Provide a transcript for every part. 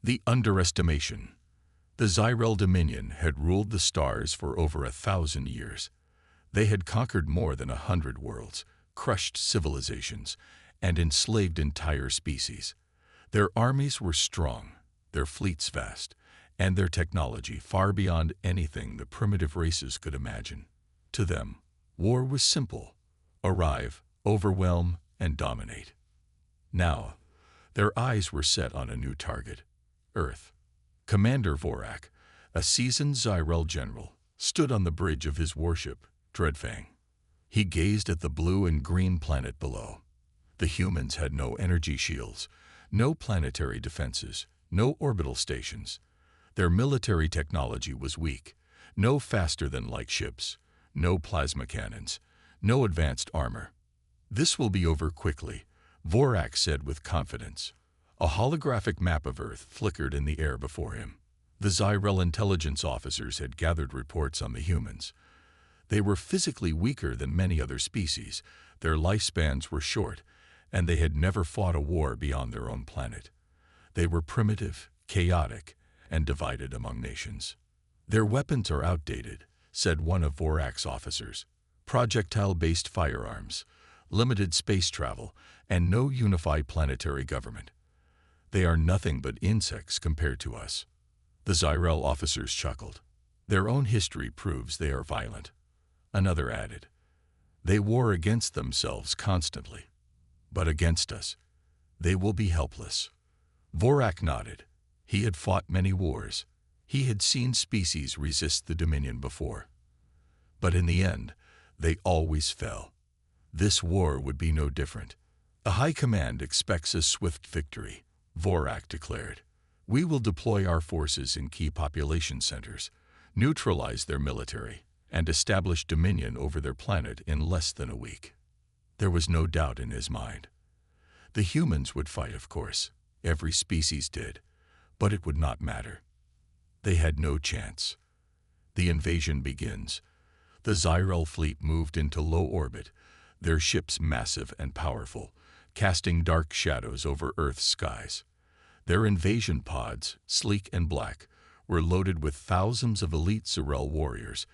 The underestimation. The Zyrel Dominion had ruled the stars for over 1,000 years. They had conquered more than 100 worlds, crushed civilizations, and enslaved entire species. Their armies were strong, their fleets vast, and their technology far beyond anything the primitive races could imagine. To them, war was simple: arrive, overwhelm, and dominate. Now, their eyes were set on a new target: Earth. Commander Vorak, a seasoned Zyrel general, stood on the bridge of his warship, Dreadfang. He gazed at the blue and green planet below. The humans had no energy shields, no planetary defenses, no orbital stations. Their military technology was weak: no faster-than-light ships, no plasma cannons, no advanced armor. "This will be over quickly," Vorak said with confidence. A holographic map of Earth flickered in the air before him. The Zyrel intelligence officers had gathered reports on the humans. They were physically weaker than many other species, their lifespans were short, and they had never fought a war beyond their own planet. They were primitive, chaotic, and divided among nations. "Their weapons are outdated," said one of Vorak's officers. "Projectile-based firearms, limited space travel, and no unified planetary government. They are nothing but insects compared to us." The Zyrel officers chuckled. "Their own history proves they are violent." Another added, "They war against themselves constantly. But against us, they will be helpless." Vorak nodded. He had fought many wars. He had seen species resist the Dominion before. But in the end, they always fell. This war would be no different. "The High Command expects a swift victory," Vorak declared. "We will deploy our forces in key population centers, neutralize their military, and establish dominion over their planet in less than a week." There was no doubt in his mind. The humans would fight, of course. Every species did. But it would not matter. They had no chance. The invasion begins. The Zyrel fleet moved into low orbit, their ships massive and powerful, casting dark shadows over Earth's skies. Their invasion pods, sleek and black, were loaded with thousands of elite Zyrel warriors,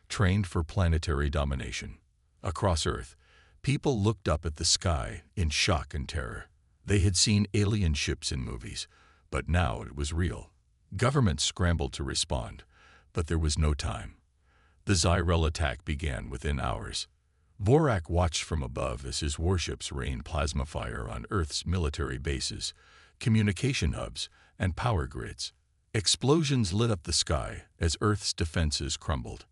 trained for planetary domination. Across Earth, people looked up at the sky in shock and terror. They had seen alien ships in movies, but now it was real. Governments scrambled to respond, but there was no time. The Zyrel attack began within hours. Vorak watched from above as his warships rained plasma fire on Earth's military bases, communication hubs, and power grids. Explosions lit up the sky as Earth's defenses crumbled.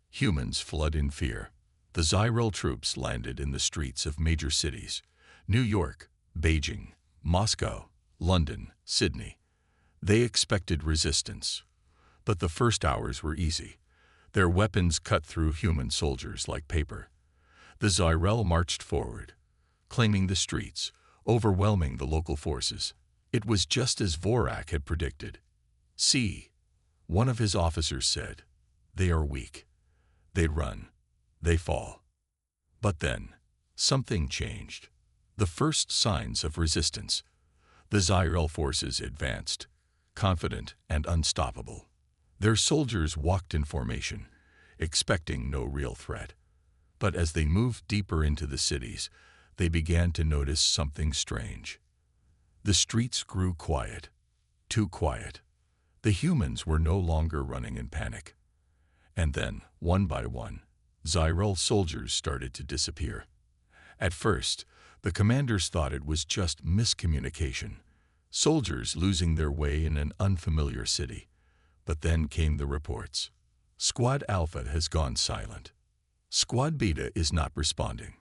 Humans fled in fear. The Zyrel troops landed in the streets of major cities: New York, Beijing, Moscow, London, Sydney. They expected resistance. But the first hours were easy. Their weapons cut through human soldiers like paper. The Zyrel marched forward, claiming the streets, overwhelming the local forces. It was just as Vorak had predicted. "See," one of his officers said, "they are weak. They run. They fall." But then, something changed. The first signs of resistance. The Zyrel forces advanced, confident and unstoppable. Their soldiers walked in formation, expecting no real threat. But as they moved deeper into the cities, they began to notice something strange. The streets grew quiet, too quiet. The humans were no longer running in panic. And then, one by one, Zyrel soldiers started to disappear. At first, the commanders thought it was just miscommunication, soldiers losing their way in an unfamiliar city. But then came the reports. "Squad Alpha has gone silent. Squad Beta is not responding.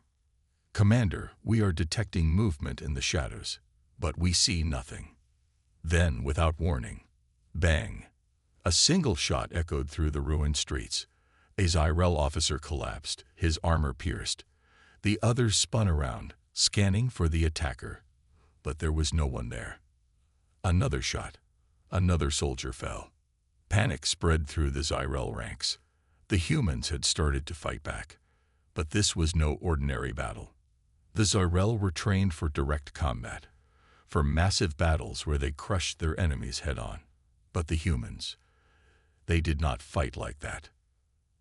Commander, we are detecting movement in the shadows, but we see nothing." Then, without warning, bang! A single shot echoed through the ruined streets. A Zyrel officer collapsed, his armor pierced. The others spun around, scanning for the attacker. But there was no one there. Another shot. Another soldier fell. Panic spread through the Zyrel ranks. The humans had started to fight back. But this was no ordinary battle. The Zyrel were trained for direct combat. for massive battles where they crushed their enemies head-on. But the humans, they did not fight like that.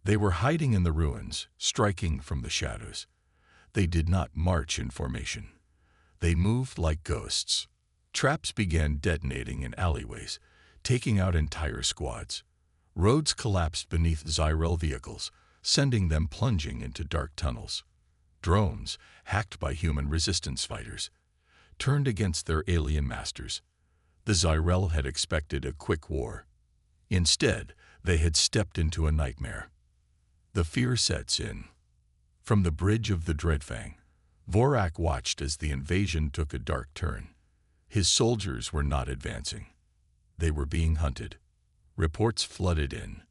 They were hiding in the ruins, striking from the shadows. They did not march in formation. They moved like ghosts. Traps began detonating in alleyways, taking out entire squads. Roads collapsed beneath Zyrel vehicles, sending them plunging into dark tunnels. Drones, hacked by human resistance fighters, turned against their alien masters. The Zyrel had expected a quick war. Instead, they had stepped into a nightmare. The fear sets in. From the bridge of the Dreadfang, Vorak watched as the invasion took a dark turn. His soldiers were not advancing. They were being hunted. Reports flooded in.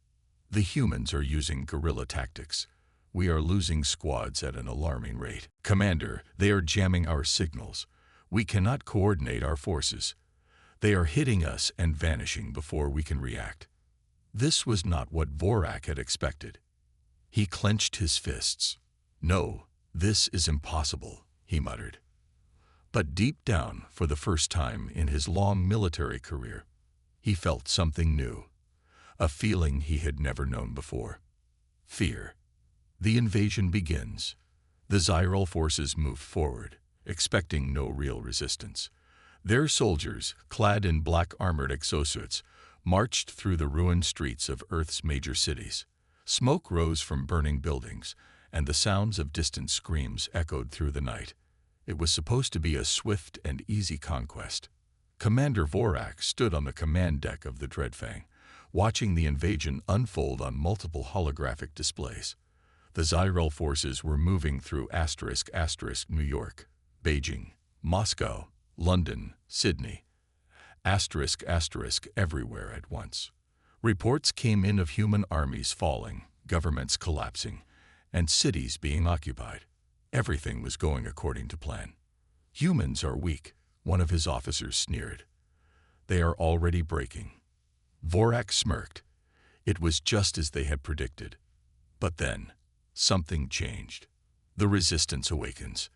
The humans are using guerrilla tactics. We are losing squads at an alarming rate. Commander, they are jamming our signals. We cannot coordinate our forces. They are hitting us and vanishing before we can react. This was not what Vorak had expected. He clenched his fists. No, this is impossible, he muttered. But deep down, for the first time in his long military career, he felt something new, a feeling he had never known before. Fear. The invasion begins. The Zyrel forces moved forward, expecting no real resistance. Their soldiers, clad in black armored exosuits, marched through the ruined streets of Earth's major cities. Smoke rose from burning buildings, and the sounds of distant screams echoed through the night. It was supposed to be a swift and easy conquest. Commander Vorak stood on the command deck of the Dreadfang, watching the invasion unfold on multiple holographic displays. The Zyrel forces were moving through ***, New York, Beijing, Moscow, London, Sydney, ***, everywhere at once. Reports came in of human armies falling, governments collapsing, and cities being occupied. Everything was going according to plan. Humans are weak, one of his officers sneered. They are already breaking. Vorak smirked. It was just as they had predicted. But then, something changed. The resistance awakens.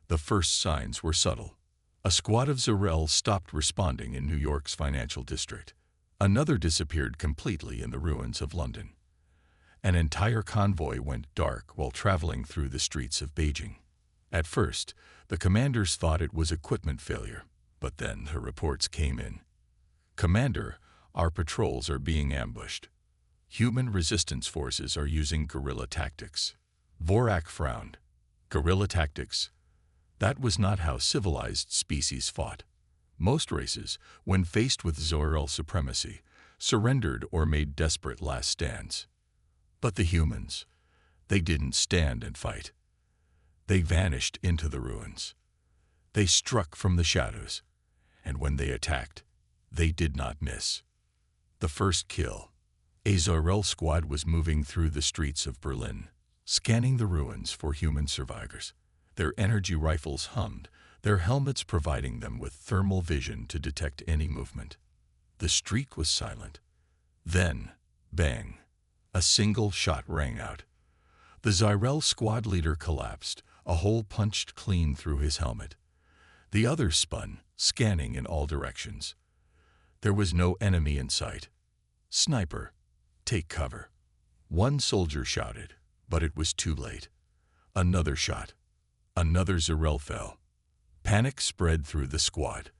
The first signs were subtle. A squad of Zyrel stopped responding in New York's financial district. Another disappeared completely in the ruins of London. An entire convoy went dark while traveling through the streets of Beijing. At first, the commanders thought it was equipment failure, but then the reports came in. Commander, our patrols are being ambushed. Human resistance forces are using guerrilla tactics. Vorak frowned. Guerrilla tactics? That was not how civilized species fought. Most races, when faced with Zyrel supremacy, surrendered or made desperate last stands. But the humans, they didn't stand and fight. They vanished into the ruins. They struck from the shadows, and when they attacked, they did not miss. The first kill. A Zyrel squad was moving through the streets of Berlin, scanning the ruins for human survivors. Their energy rifles hummed, their helmets providing them with thermal vision to detect any movement. The street was silent. Then, bang, a single shot rang out. The Zyrel squad leader collapsed, a hole punched clean through his helmet. The others spun, scanning in all directions. There was no enemy in sight. Sniper, take cover. One soldier shouted, but it was too late. Another shot. Another Zyrel fell. Panic spread through the squad.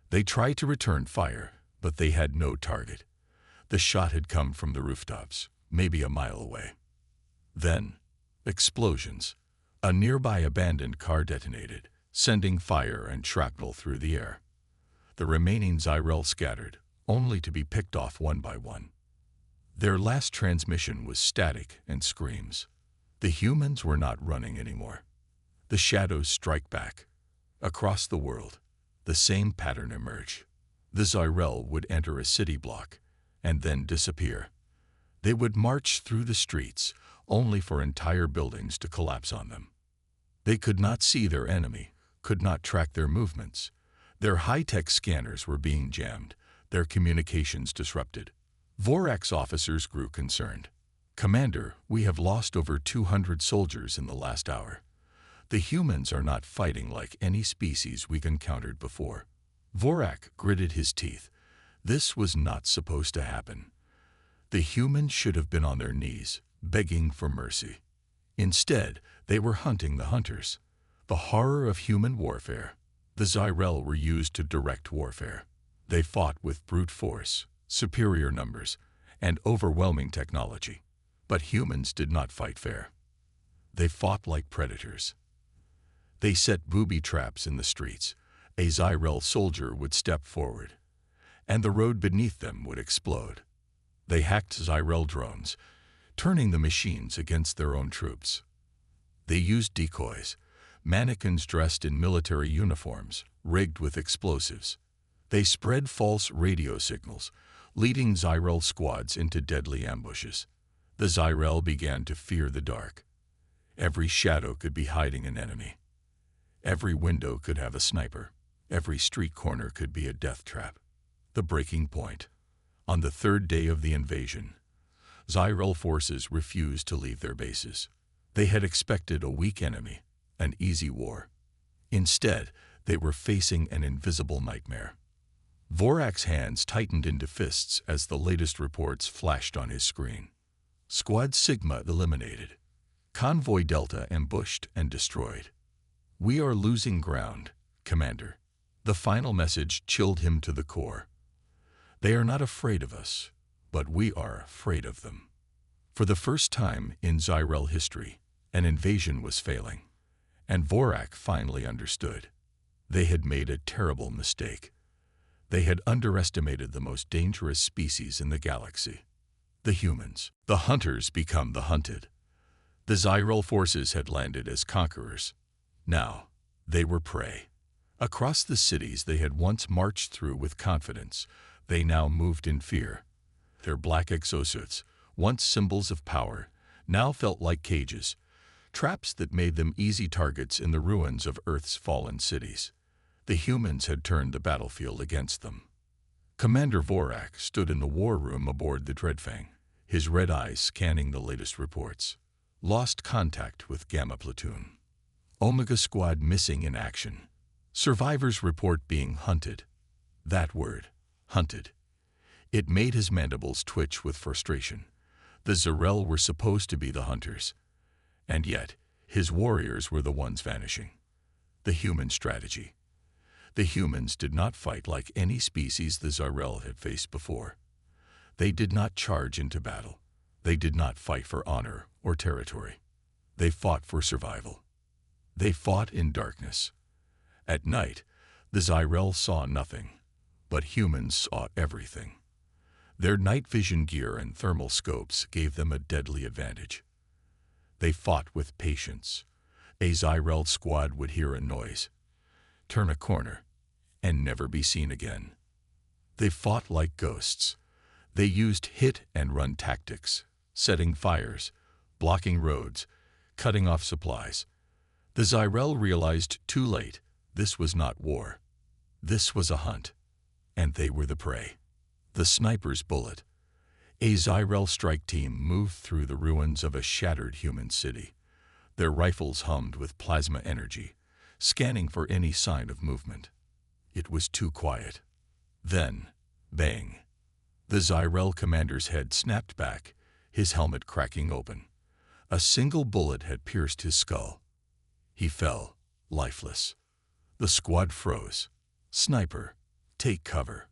They tried to return fire, but they had no target. The shot had come from the rooftops, maybe a mile away. Then, explosions. A nearby abandoned car detonated, sending fire and shrapnel through the air. The remaining Zyrel scattered, only to be picked off one by one. Their last transmission was static and screams. The humans were not running anymore. The shadows strike back. Across the world, the same pattern emerged. The Zyrel would enter a city block and then disappear. They would march through the streets, only for entire buildings to collapse on them. They could not see their enemy, could not track their movements. Their high-tech scanners were being jammed, their communications disrupted. Vorak's officers grew concerned. Commander, we have lost over 200 soldiers in the last hour. The humans are not fighting like any species we've encountered before. Vorak gritted his teeth. This was not supposed to happen. The humans should have been on their knees, begging for mercy. Instead, they were hunting the hunters. The horror of human warfare. The Zyrel were used to direct warfare. They fought with brute force, superior numbers, and overwhelming technology. But humans did not fight fair. They fought like predators. They set booby traps in the streets. A Zyrel soldier would step forward, and the road beneath them would explode. They hacked Zyrel drones, turning the machines against their own troops. They used decoys, mannequins dressed in military uniforms, rigged with explosives. They spread false radio signals, leading Zyrel squads into deadly ambushes. The Zyrel began to fear the dark. Every shadow could be hiding an enemy. Every window could have a sniper. Every street corner could be a death trap. The breaking point. On the third day of the invasion, Zyrel forces refused to leave their bases. They had expected a weak enemy, an easy war. Instead, they were facing an invisible nightmare. Vorak's hands tightened into fists as the latest reports flashed on his screen. Squad Sigma eliminated. Convoy Delta ambushed and destroyed. "We are losing ground, Commander." The final message chilled him to the core. They are not afraid of us, but we are afraid of them. For the first time in Zyrel history, an invasion was failing, and Vorak finally understood. They had made a terrible mistake. They had underestimated the most dangerous species in the galaxy. The humans. The hunters become the hunted. The Zyrel forces had landed as conquerors. Now, they were prey. Across the cities they had once marched through with confidence, they now moved in fear. Their black exosuits, once symbols of power, now felt like cages, traps that made them easy targets in the ruins of Earth's fallen cities. The humans had turned the battlefield against them. Commander Vorak stood in the war room aboard the Dreadfang, his red eyes scanning the latest reports. Lost contact with Gamma Platoon. Omega Squad missing in action. Survivors report being hunted. That word, hunted. It made his mandibles twitch with frustration. The Zyrel were supposed to be the hunters, and yet his warriors were the ones vanishing. The human strategy. The humans did not fight like any species the Zyrel had faced before. They did not charge into battle. They did not fight for honor or territory. They fought for survival. They fought in darkness. At night, the Zyrel saw nothing, but humans saw everything. Their night vision gear and thermal scopes gave them a deadly advantage. They fought with patience. A Zyrel squad would hear a noise, turn a corner, and never be seen again. They fought like ghosts. They used hit-and-run tactics, setting fires, blocking roads, cutting off supplies. The Zyrel realized too late this was not war. This was a hunt, and they were the prey. The sniper's bullet. A Zyrel strike team moved through the ruins of a shattered human city. Their rifles hummed with plasma energy, scanning for any sign of movement. It was too quiet. Then, bang. The Zyrel commander's head snapped back, his helmet cracking open. A single bullet had pierced his skull. He fell, lifeless. The squad froze. "Sniper, take cover."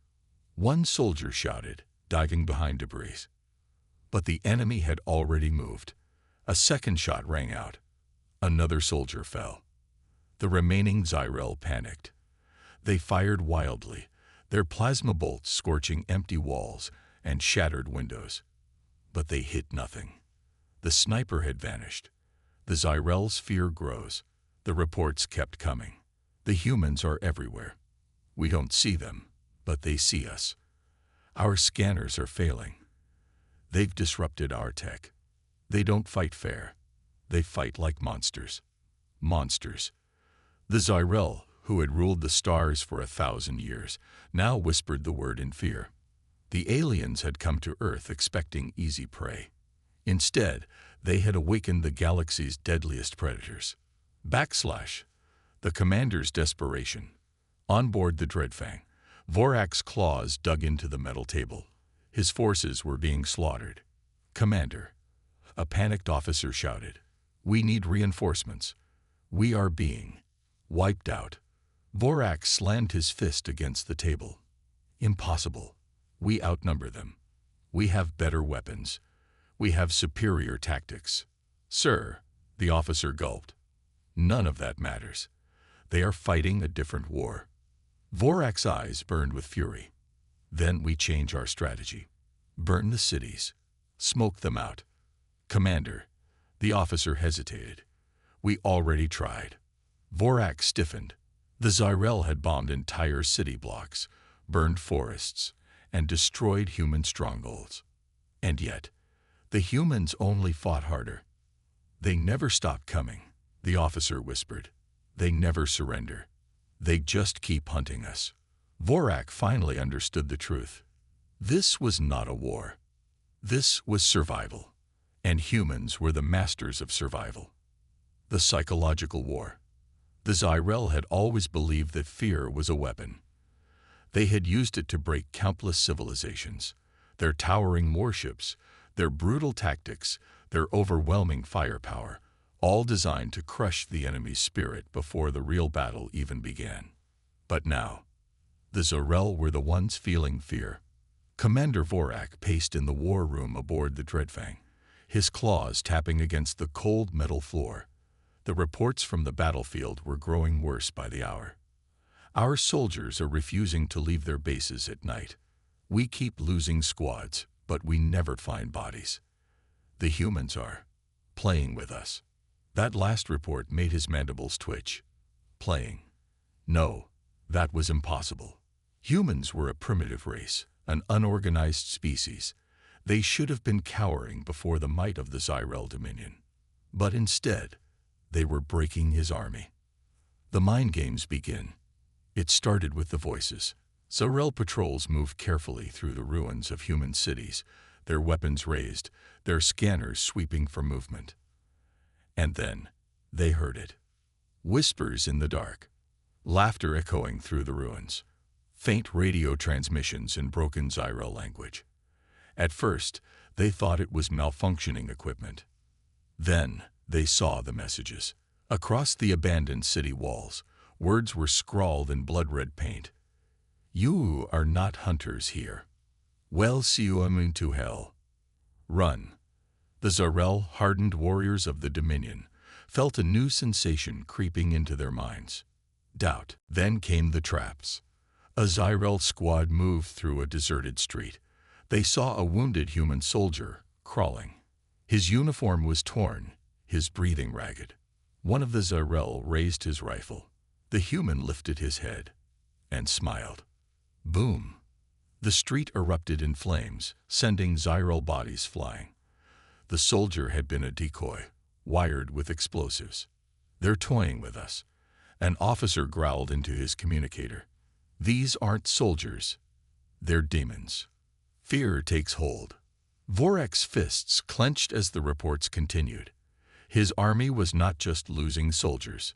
One soldier shouted, diving behind debris. But the enemy had already moved. A second shot rang out. Another soldier fell. The remaining Zyrel panicked. They fired wildly, their plasma bolts scorching empty walls and shattered windows. But they hit nothing. The sniper had vanished. The Zyrel's fear grows. The reports kept coming. The humans are everywhere. We don't see them, but they see us. Our scanners are failing. They've disrupted our tech. They don't fight fair. They fight like monsters. Monsters. The Zyrel, who had ruled the stars for 1,000 years, now whispered the word in fear. The aliens had come to Earth expecting easy prey. Instead, they had awakened the galaxy's deadliest predators. / The commander's desperation. On board the Dreadfang, Vorak's claws dug into the metal table. His forces were being slaughtered. "Commander," a panicked officer shouted, "we need reinforcements. We are being wiped out." Vorak slammed his fist against the table. "Impossible. We outnumber them. We have better weapons. We have superior tactics." "Sir," the officer gulped, "none of that matters. They are fighting a different war." Vorak's eyes burned with fury. "Then we change our strategy. Burn the cities. Smoke them out." "Commander," the officer hesitated, "we already tried." Vorak stiffened. The Zyrel had bombed entire city blocks, burned forests, and destroyed human strongholds. And yet, the humans only fought harder. "They never stop coming," the officer whispered. "They never surrender. They just keep hunting us." Vorak finally understood the truth. This was not a war. This was survival. And humans were the masters of survival. The psychological war. The Zyrel had always believed that fear was a weapon. They had used it to break countless civilizations. Their towering warships, their brutal tactics, their overwhelming firepower, all designed to crush the enemy's spirit before the real battle even began. But now, the Zyrel were the ones feeling fear. Commander Vorak paced in the war room aboard the Dreadfang, his claws tapping against the cold metal floor. The reports from the battlefield were growing worse by the hour. "Our soldiers are refusing to leave their bases at night. We keep losing squads, but we never find bodies. The humans are playing with us." That last report made his mandibles twitch. Playing? No, that was impossible. Humans were a primitive race, an unorganized species. They should have been cowering before the might of the Zyrel Dominion. But instead, they were breaking his army. The mind games begin. It started with the voices. Zyrel patrols moved carefully through the ruins of human cities, their weapons raised, their scanners sweeping for movement. And then, they heard it. Whispers in the dark. Laughter echoing through the ruins. Faint radio transmissions in broken Zyrel language. At first, they thought it was malfunctioning equipment. Then, they saw the messages. Across the abandoned city walls, words were scrawled in blood-red paint. "You are not hunters here. Well, see you into hell. Run." The Zyrel, hardened warriors of the Dominion, felt a new sensation creeping into their minds. Doubt. Then came the traps. A Zyrel squad moved through a deserted street. They saw a wounded human soldier crawling. His uniform was torn, his breathing ragged. One of the Zyrel raised his rifle. The human lifted his head and smiled. Boom! The street erupted in flames, sending Zyrel bodies flying. The soldier had been a decoy, wired with explosives. "They're toying with us." An officer growled into his communicator. "These aren't soldiers. They're demons." Fear takes hold. Vorak's fists clenched as the reports continued. His army was not just losing soldiers.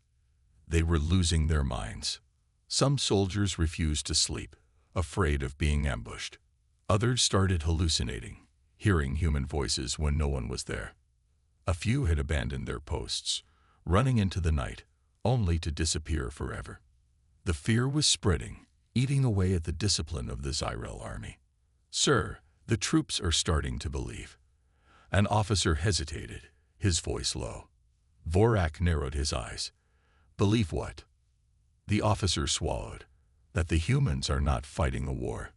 They were losing their minds. Some soldiers refused to sleep, afraid of being ambushed. Others started hallucinating, hearing human voices when no one was there. A few had abandoned their posts, running into the night, only to disappear forever. The fear was spreading, eating away at the discipline of the Zyrel army. "Sir, the troops are starting to believe." An officer hesitated, his voice low. Vorak narrowed his eyes. "Believe what?" The officer swallowed. "That the humans are not fighting a war.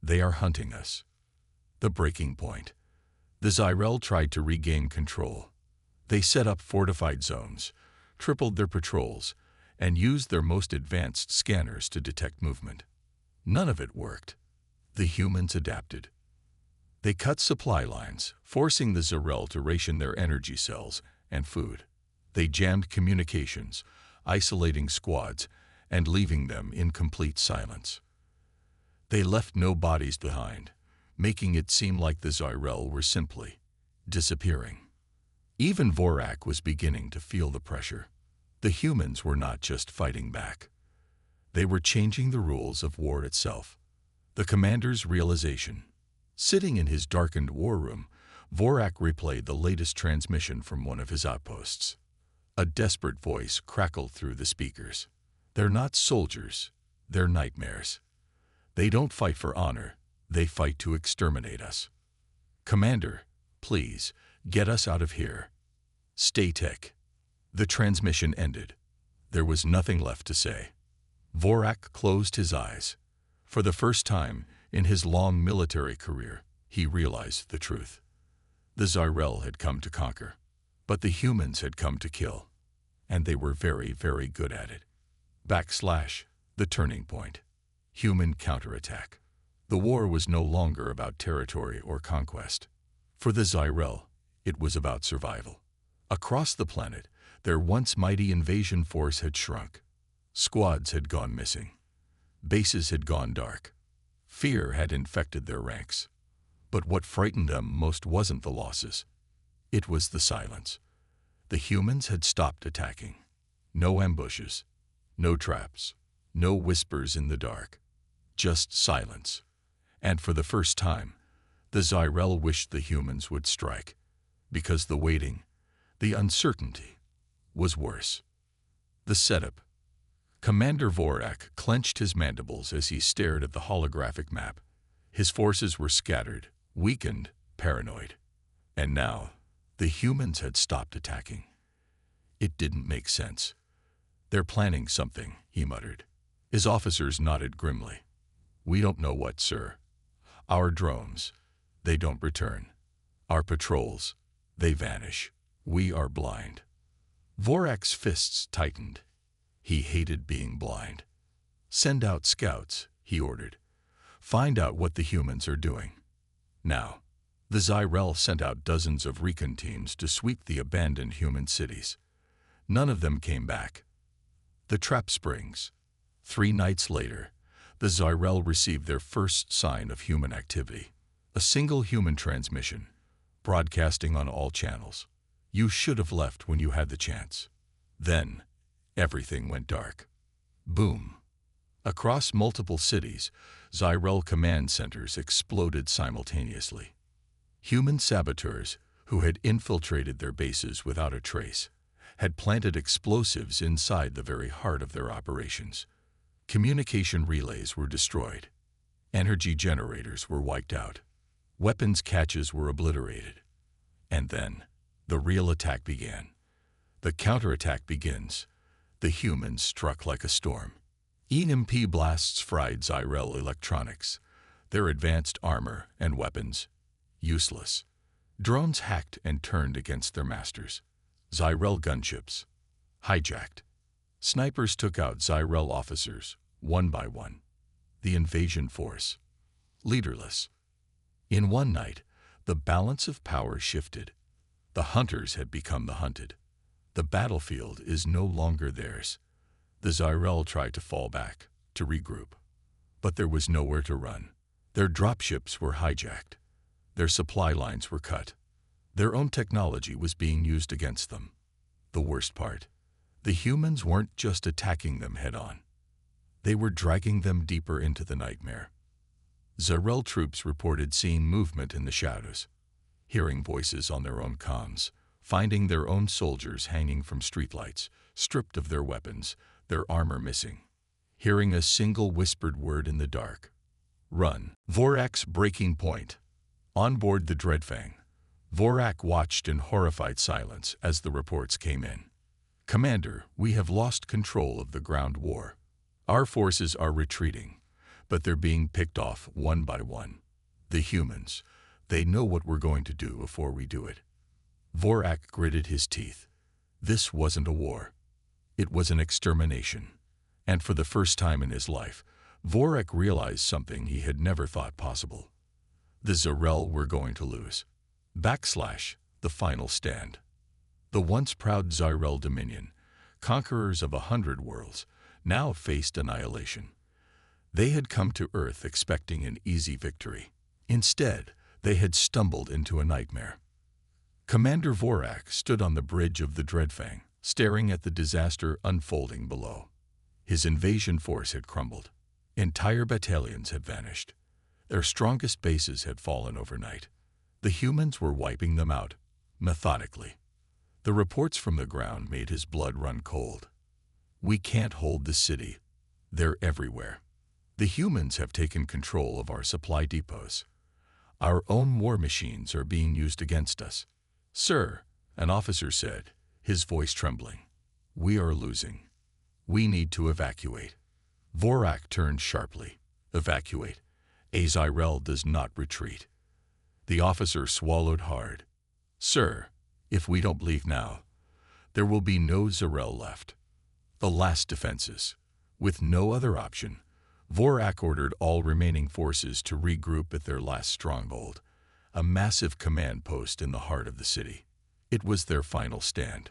They are hunting us." The breaking point. The Zyrel tried to regain control. They set up fortified zones, tripled their patrols, and used their most advanced scanners to detect movement. None of it worked. The humans adapted. They cut supply lines, forcing the Zyrel to ration their energy cells and food. They jammed communications, isolating squads, and leaving them in complete silence. They left no bodies behind, making it seem like the Zyrel were simply disappearing. Even Vorak was beginning to feel the pressure. The humans were not just fighting back. They were changing the rules of war itself. The commander's realization. Sitting in his darkened war room, Vorak replayed the latest transmission from one of his outposts. A desperate voice crackled through the speakers. "They're not soldiers, they're nightmares. They don't fight for honor, they fight to exterminate us. Commander, please, get us out of here. Stay tech." The transmission ended. There was nothing left to say. Vorak closed his eyes. For the first time in his long military career, he realized the truth. The Zyrel had come to conquer, but the humans had come to kill. And they were very, very good at it. The turning point. Human counterattack. The war was no longer about territory or conquest. For the Zyrel, it was about survival. Across the planet, their once mighty invasion force had shrunk. Squads had gone missing. Bases had gone dark. Fear had infected their ranks. But what frightened them most wasn't the losses. It was the silence. The humans had stopped attacking. No ambushes, no traps, no whispers in the dark. Just silence. And for the first time, the Zyrel wished the humans would strike, because the waiting, the uncertainty, was worse. The setup. Commander Vorak clenched his mandibles as he stared at the holographic map. His forces were scattered, weakened, paranoid. And now, the humans had stopped attacking. It didn't make sense. "They're planning something," he muttered. His officers nodded grimly. "We don't know what, sir. Our drones, they don't return. Our patrols, they vanish. We are blind." Vorak's fists tightened. He hated being blind. "Send out scouts," he ordered. "Find out what the humans are doing." Now, the Zyrel sent out dozens of recon teams to sweep the abandoned human cities. None of them came back. The trap springs. 3 nights later, the Zyrel received their first sign of human activity. A single human transmission, broadcasting on all channels. "You should have left when you had the chance." Then, everything went dark. Boom. Across multiple cities, Zyrel command centers exploded simultaneously. Human saboteurs, who had infiltrated their bases without a trace, had planted explosives inside the very heart of their operations. Communication relays were destroyed. Energy generators were wiped out. Weapons caches were obliterated. And then, the real attack began. The counterattack begins. The humans struck like a storm. EMP blasts fried Zyrel electronics. Their advanced armor and weapons, useless. Drones hacked and turned against their masters. Zyrel gunships, hijacked. Snipers took out Zyrel officers, one by one. The invasion force, leaderless. In one night, the balance of power shifted. The hunters had become the hunted. The battlefield is no longer theirs. The Zyrel tried to fall back, to regroup. But there was nowhere to run. Their dropships were hijacked. Their supply lines were cut. Their own technology was being used against them. The worst part, the humans weren't just attacking them head-on. They were dragging them deeper into the nightmare. Zyrel troops reported seeing movement in the shadows, hearing voices on their own comms, finding their own soldiers hanging from streetlights, stripped of their weapons, their armor missing, hearing a single whispered word in the dark. "Run." Vorak's breaking point. On board the Dreadfang, Vorak watched in horrified silence as the reports came in. "Commander, we have lost control of the ground war. Our forces are retreating, but they're being picked off one by one. The humans, they know what we're going to do before we do it." Vorak gritted his teeth. This wasn't a war. It was an extermination. And for the first time in his life, Vorak realized something he had never thought possible. The Zyrel were going to lose. The final stand. The once proud Zyrel Dominion, conquerors of 100 worlds, now faced annihilation. They had come to Earth expecting an easy victory. Instead, they had stumbled into a nightmare. Commander Vorak stood on the bridge of the Dreadfang, staring at the disaster unfolding below. His invasion force had crumbled. Entire battalions had vanished. Their strongest bases had fallen overnight. The humans were wiping them out, methodically. The reports from the ground made his blood run cold. We can't hold the city. They're everywhere. The humans have taken control of our supply depots. Our own war machines are being used against us. Sir, an officer said, his voice trembling. We are losing. We need to evacuate. Vorak turned sharply. Evacuate. Azirael does not retreat. The officer swallowed hard. Sir, if we don't leave now, there will be no Zirael left. The last defenses. With no other option, Vorak ordered all remaining forces to regroup at their last stronghold, a massive command post in the heart of the city. It was their final stand.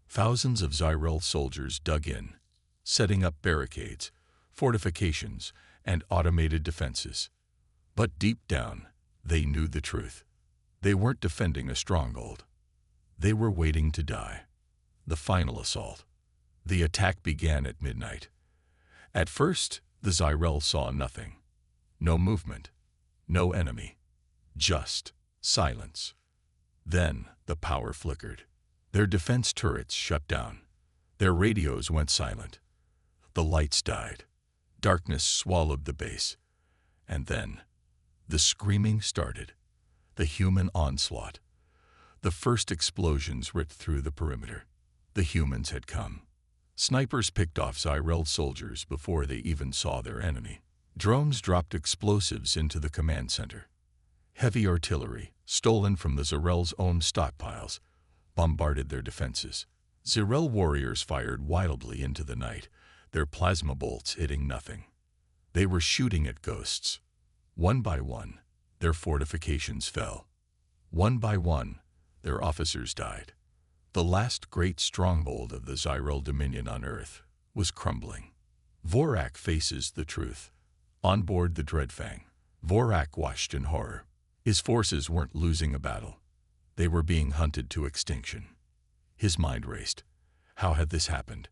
Thousands of Zirael soldiers dug in, setting up barricades, fortifications, and automated defenses. But deep down, they knew the truth. They weren't defending a stronghold. They were waiting to die. The final assault. The attack began at midnight. At first, the Zirael saw nothing. No movement. No enemy. Just silence. Then the power flickered. Their defense turrets shut down. Their radios went silent. The lights died. Darkness swallowed the base. And then, the screaming started. The human onslaught. The first explosions ripped through the perimeter. The humans had come. Snipers picked off Zirael soldiers before they even saw their enemy. Drones dropped explosives into the command center. Heavy artillery, stolen from the Zirael's own stockpiles, bombarded their defenses. Zirael warriors fired wildly into the night, their plasma bolts hitting nothing. They were shooting at ghosts. One by one, their fortifications fell. One by one, their officers died. The last great stronghold of the Zirael dominion on Earth was crumbling. Vorak faces the truth. On board the Dreadfang, Vorak watched in horror. His forces weren't losing a battle. They were being hunted to extinction. His mind raced. How had this happened?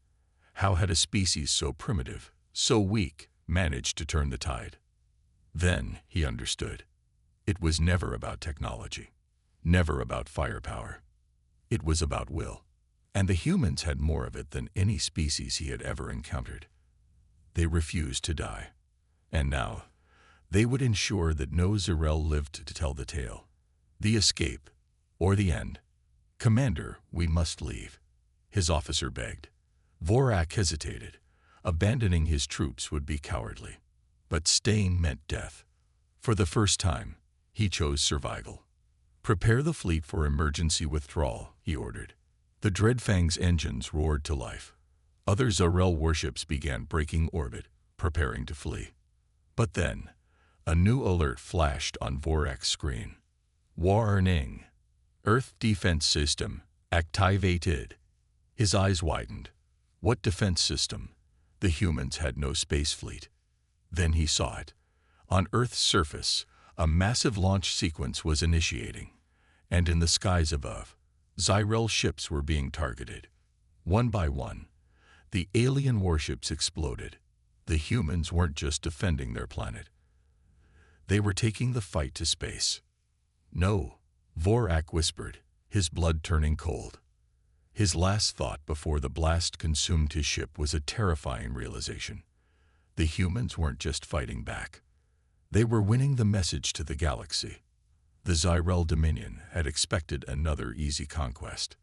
How had a species so primitive, so weak, managed to turn the tide? Then he understood. It was never about technology, never about firepower. It was about will. And the humans had more of it than any species he had ever encountered. They refused to die. And now, they would ensure that no Zirael lived to tell the tale. The escape, or the end. Commander, we must leave, his officer begged. Vorak hesitated. Abandoning his troops would be cowardly. But staying meant death. For the first time, he chose survival. Prepare the fleet for emergency withdrawal, he ordered. The Dreadfang's engines roared to life. Other Zirael warships began breaking orbit, preparing to flee. But then, a new alert flashed on Vorak's screen. Warning. Earth Defense System activated. His eyes widened. What defense system? The humans had no space fleet. Then he saw it. On Earth's surface, a massive launch sequence was initiating. And in the skies above, Zirael ships were being targeted. One by one, the alien warships exploded. The humans weren't just defending their planet. They were taking the fight to space. No, Vorak whispered, his blood turning cold. His last thought before the blast consumed his ship was a terrifying realization. The humans weren't just fighting back. They were winning the message to the galaxy. The Zirael Dominion had expected another easy conquest.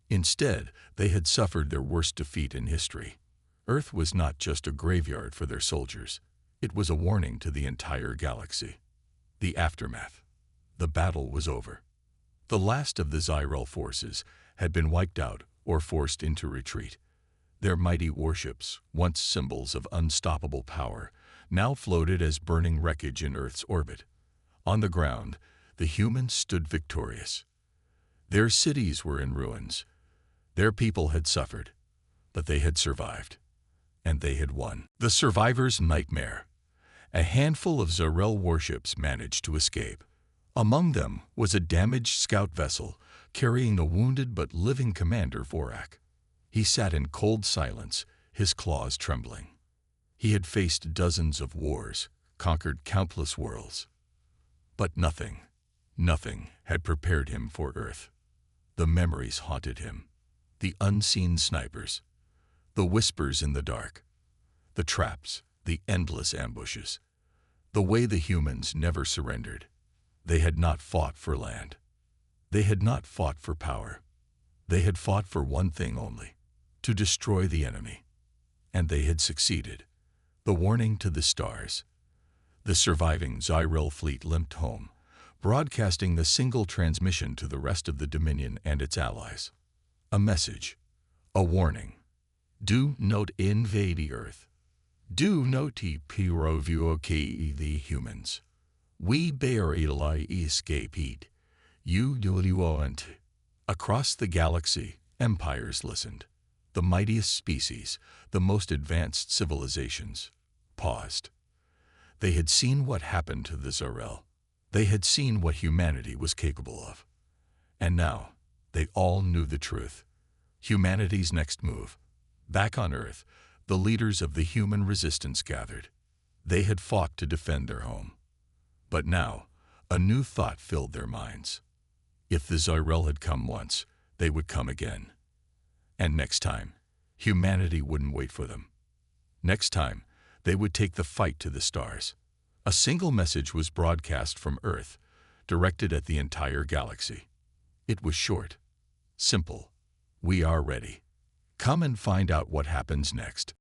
Instead, they had suffered their worst defeat in history. Earth was not just a graveyard for their soldiers. It was a warning to the entire galaxy. The aftermath. The battle was over. The last of the Zirael forces had been wiped out or forced into retreat. Their mighty warships, once symbols of unstoppable power, now floated as burning wreckage in Earth's orbit. On the ground, the humans stood victorious. Their cities were in ruins. Their people had suffered, but they had survived. And they had won. The survivor's nightmare. A handful of Zirael warships managed to escape. Among them was a damaged scout vessel carrying the wounded but living commander Vorak. He sat in cold silence, his claws trembling. He had faced dozens of wars, conquered countless worlds. But nothing had prepared him for Earth. The memories haunted him. The unseen snipers, the whispers in the dark, the traps, the endless ambushes, the way the humans never surrendered. They had not fought for land. They had not fought for power. They had fought for one thing only, to destroy the enemy. And they had succeeded. The warning to the stars. The surviving Zyril fleet limped home, broadcasting the single transmission to the rest of the Dominion and its allies. A message, a warning. Do not invade the Earth. Do not provoke the humans. We barely escape it. You do want. Across the galaxy, empires listened. The mightiest species, the most advanced civilizations, paused. They had seen what happened to the Zyril. They had seen what humanity was capable of. And now, they all knew the truth. Humanity's next move. Back on Earth, the leaders of the human resistance gathered. They had fought to defend their home. But now, a new thought filled their minds. If the Zyril had come once, they would come again. And next time, humanity wouldn't wait for them. Next time, they would take the fight to the stars. A single message was broadcast from Earth, directed at the entire galaxy. It was short, simple. We are ready. Come and find out what happens next.